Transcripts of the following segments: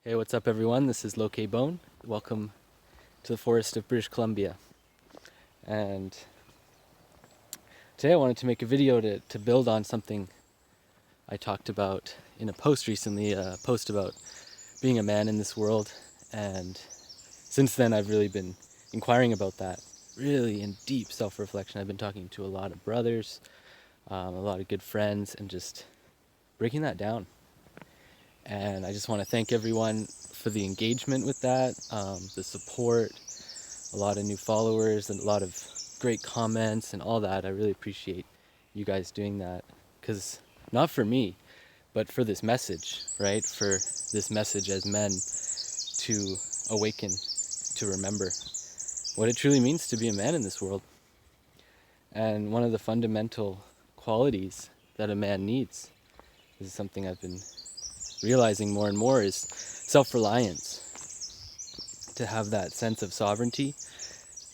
Hey, what's up everyone? This is Loke Bone. Welcome to the forest of British Columbia. And today I wanted to make a video to build on something I talked about in a post recently, a post about being a man in this world. And since then I've really been inquiring about that, really in deep self-reflection. I've been talking to a lot of brothers, a lot of good friends, and just breaking that down. And I just want to thank everyone for the engagement with that, the support, a lot of new followers, and a lot of great comments and all that. I really appreciate you guys doing that, because not for me, but for this message, right? For this message as men to awaken, to remember what it truly means to be a man in this world. And one of the fundamental qualities that a man needs, this is something I've been realizing more and more, is self-reliance. To have that sense of sovereignty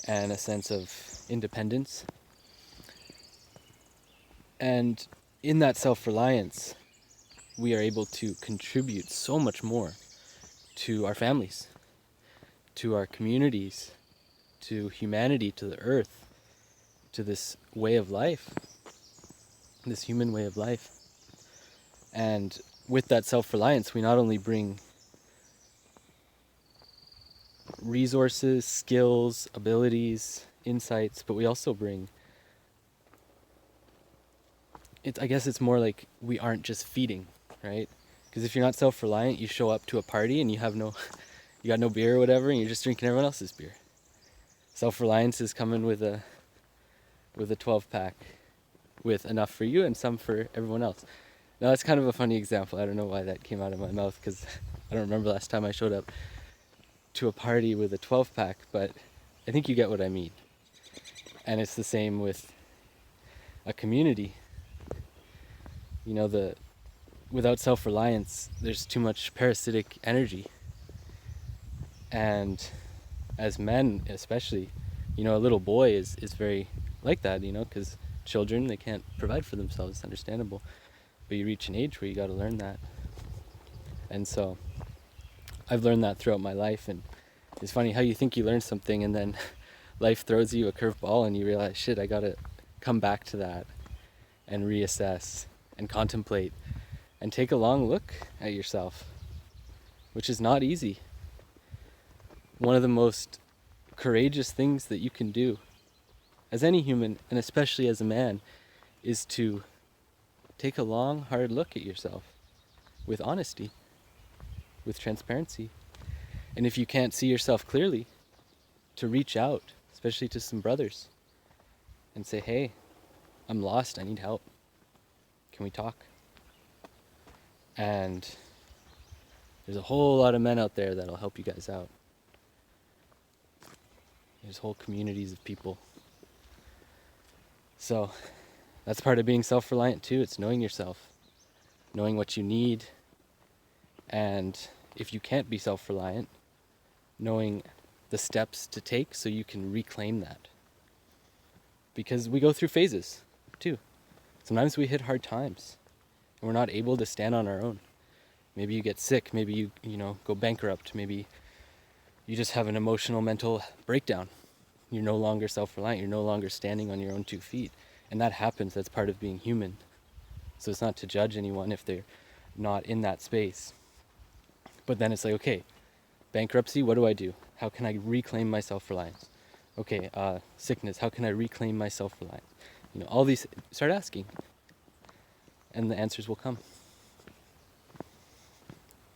and a sense of independence. And in that self-reliance, we are able to contribute so much more to our families, to our communities, to humanity, to the earth, to this way of life, this human way of life. And with that self-reliance, we not only bring resources, skills, abilities, insights, but we also bring, I guess it's more like we aren't just feeding, right? Because if you're not self-reliant, you show up to a party and you got no beer or whatever, and you're just drinking everyone else's beer. Self-reliance is coming with a 12-pack with enough for you and some for everyone else. Now that's kind of a funny example. I don't know why that came out of my mouth, because I don't remember last time I showed up to a party with a 12-pack, but I think you get what I mean. And it's the same with a community. You know, without self-reliance, there's too much parasitic energy. And as men especially, you know, a little boy is very like that, you know, because children, they can't provide for themselves, it's understandable. But you reach an age where you got to learn that. And so I've learned that throughout my life. And it's funny how you think you learned something and then life throws you a curveball and you realize, shit, I got to come back to that and reassess and contemplate and take a long look at yourself, which is not easy. One of the most courageous things that you can do as any human, and especially as a man, is to take a long, hard look at yourself with honesty, with transparency. And if you can't see yourself clearly, to reach out, especially to some brothers, and say, hey, I'm lost, I need help. Can we talk? And there's a whole lot of men out there that'll help you guys out. There's whole communities of people. So that's part of being self-reliant too. It's knowing yourself, knowing what you need. And if you can't be self-reliant, knowing the steps to take so you can reclaim that. Because we go through phases too. Sometimes we hit hard times and we're not able to stand on our own. Maybe you get sick, maybe you go bankrupt, maybe you just have an emotional, mental breakdown. You're no longer self-reliant, you're no longer standing on your own 2 feet. And that happens, that's part of being human. So it's not to judge anyone if they're not in that space. But then it's like, okay, bankruptcy, what do I do? How can I reclaim my self-reliance? Okay, sickness, how can I reclaim my self-reliance? All these, start asking. And the answers will come.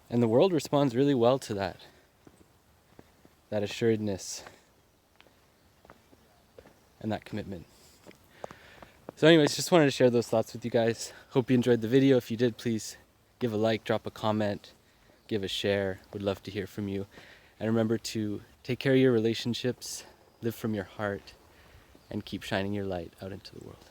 And the world responds really well to that assuredness and that commitment. So anyways, just wanted to share those thoughts with you guys. Hope you enjoyed the video. If you did, please give a like, drop a comment, give a share. Would love to hear from you. And remember to take care of your relationships, live from your heart, and keep shining your light out into the world.